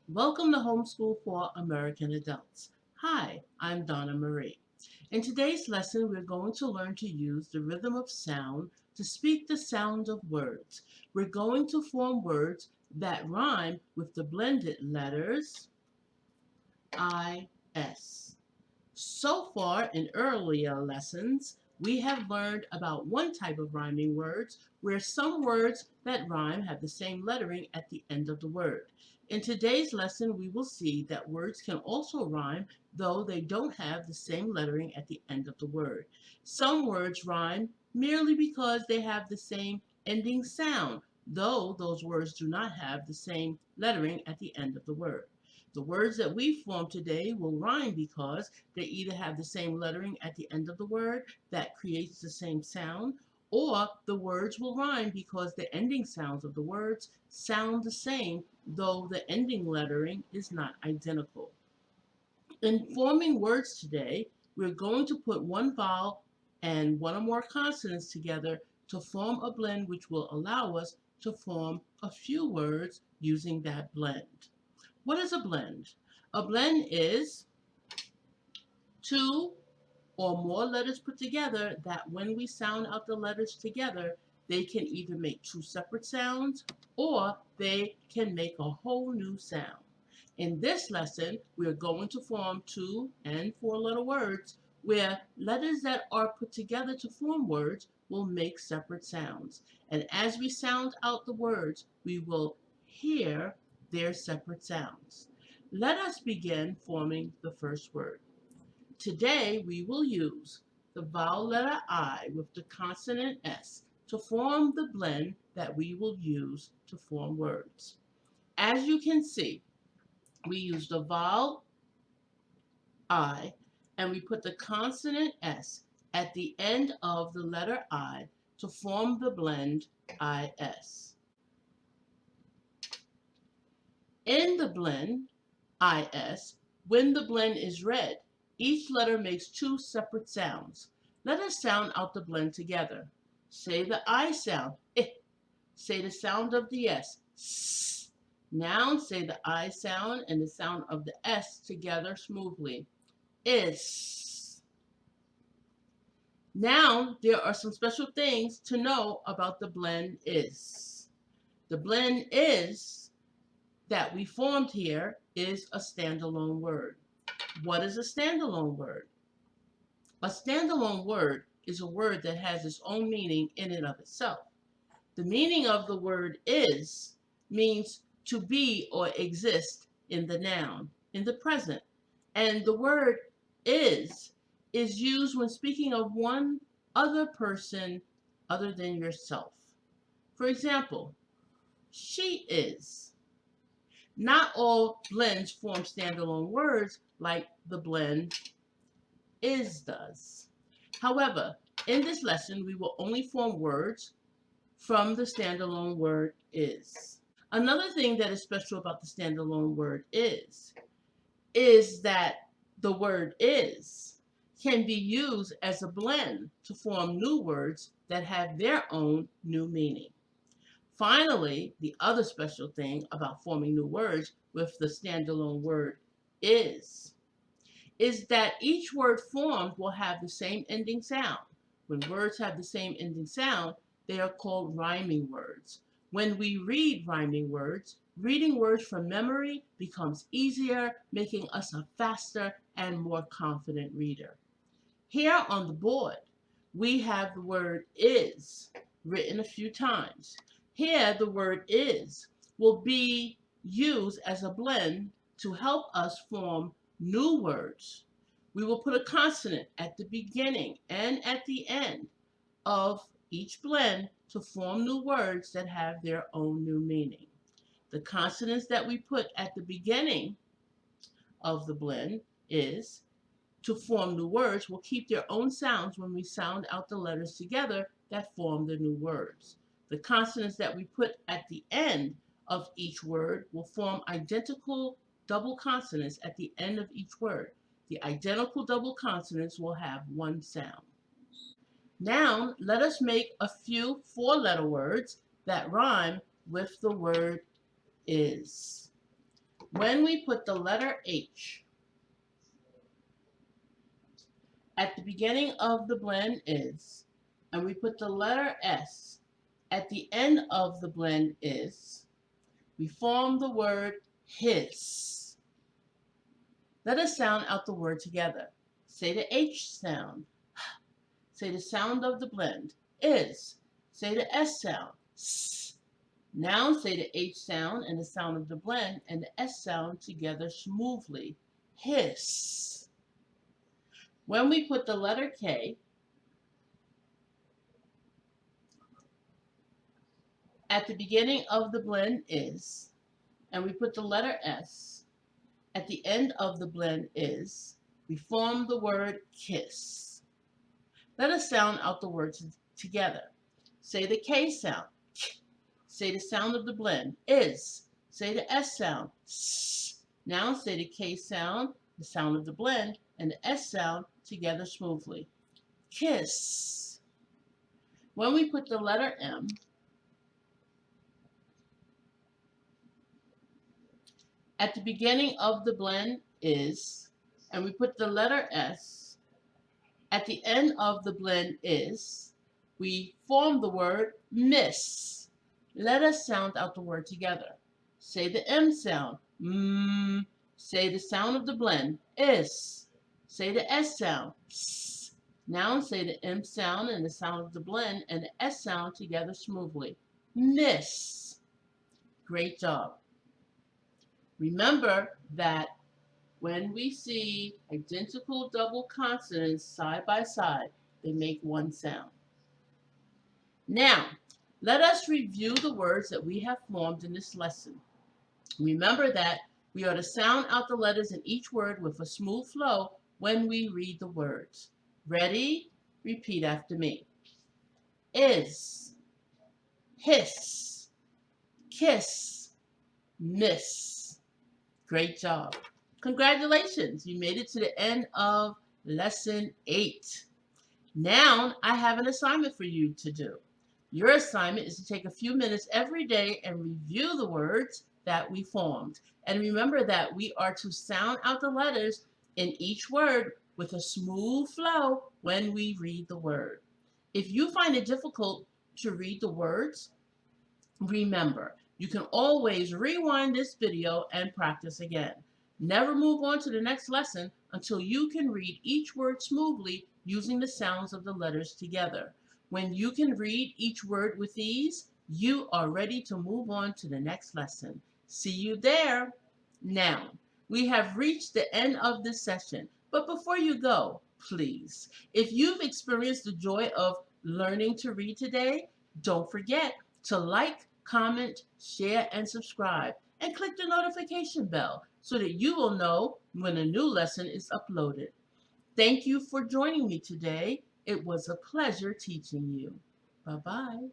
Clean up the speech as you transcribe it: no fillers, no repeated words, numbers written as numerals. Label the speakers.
Speaker 1: Welcome to Homeschool for American Adults. Hi, I'm Donna Marie. In today's lesson, we're going to learn to use the rhythm of sound to speak the sound of words. We're going to form words that rhyme with the blended letters I, S. So far in earlier lessons, we have learned about one type of rhyming words where some words that rhyme have the same lettering at the end of the word. In today's lesson, we will see that words can also rhyme though they don't have the same lettering at the end of the word. Some words rhyme merely because they have the same ending sound, though those words do not have the same lettering at the end of the word. The words that we form today will rhyme because they either have the same lettering at the end of the word that creates the same sound, or the words will rhyme because the ending sounds of the words sound the same, though the ending lettering is not identical. In forming words today, we're going to put one vowel and one or more consonants together to form a blend which will allow us to form a few words using that blend. What is a blend? A blend is two or more letters put together that when we sound out the letters together, they can either make two separate sounds or they can make a whole new sound. In this lesson, we are going to form two and four letter words where letters that are put together to form words will make separate sounds. And as we sound out the words, we will hear their separate sounds. Let us begin forming the first word. Today we will use the vowel letter I with the consonant S to form the blend that we will use to form words. As you can see, we use the vowel I and we put the consonant S at the end of the letter I to form the blend IS. In the blend IS, when the blend is read, each letter makes two separate sounds. Let us sound out the blend together. Say the I sound, eh. Say the sound of the S, s. Now say the I sound and the sound of the S together smoothly, is. Now there are some special things to know about the blend is. The blend is that we formed here is a standalone word. What is a standalone word? A standalone word is a word that has its own meaning in and of itself. The meaning of the word is means to be or exist in the noun, in the present. And the word is used when speaking of one other person other than yourself. For example, she is. Not all blends form standalone words like the blend is does. However, in this lesson, we will only form words from the standalone word is. Another thing that is special about the standalone word is that the word is can be used as a blend to form new words that have their own new meaning. Finally, the other special thing about forming new words with the standalone word is is that each word formed will have the same ending sound. When words have the same ending sound, they are called rhyming words. When we read rhyming words, reading words from memory becomes easier, making us a faster and more confident reader. Here on the board, we have the word is written a few times. Here, the word is will be used as a blend to help us form new words. We will put a consonant at the beginning and at the end of each blend to form new words that have their own new meaning. The consonants that we put at the beginning of the blend is to form new words will keep their own sounds when we sound out the letters together that form the new words. The consonants that we put at the end of each word will form identical double consonants at the end of each word. The identical double consonants will have one sound. Now, let us make a few four-letter words that rhyme with the word is. When we put the letter H at the beginning of the blend is, and we put the letter S at the end of the blend is, we form the word his. Let us sound out the word together. Say the H sound. Say the sound of the blend is. Say the S sound. S. Now say the H sound and the sound of the blend and the S sound together smoothly. Hiss. When we put the letter K at the beginning of the blend is, and we put the letter S at the end of the blend is, we form the word kiss. Let us sound out the words together. Say the K sound. Say the sound of the blend is. Say the S sound. S. Now say the K sound, the sound of the blend, and the S sound together smoothly. Kiss. When we put the letter M at the beginning of the blend is, and we put the letter S at the end of the blend is, we form the word miss. Let us sound out the word together. Say the M sound. Mm. Say the sound of the blend is. Say the S sound. S. Now say the M sound and the sound of the blend and the S sound together smoothly. Miss. Great job. Remember that when we see identical double consonants side by side, they make one sound. Now, let us review the words that we have formed in this lesson. Remember that we are to sound out the letters in each word with a smooth flow when we read the words. Ready? Repeat after me. Is, hiss, kiss, miss. Great job. Congratulations, you made it to the end of lesson 8. Now I have an assignment for you to do. Your assignment is to take a few minutes every day and review the words that we formed. And remember that we are to sound out the letters in each word with a smooth flow when we read the word. If you find it difficult to read the words, remember, you can always rewind this video and practice again. Never move on to the next lesson until you can read each word smoothly using the sounds of the letters together. When you can read each word with ease, you are ready to move on to the next lesson. See you there. Now, we have reached the end of this session, but before you go, please, if you've experienced the joy of learning to read today, don't forget to like, comment, share, and subscribe, and click the notification bell so that you will know when a new lesson is uploaded. Thank you for joining me today. It was a pleasure teaching you. Bye-bye.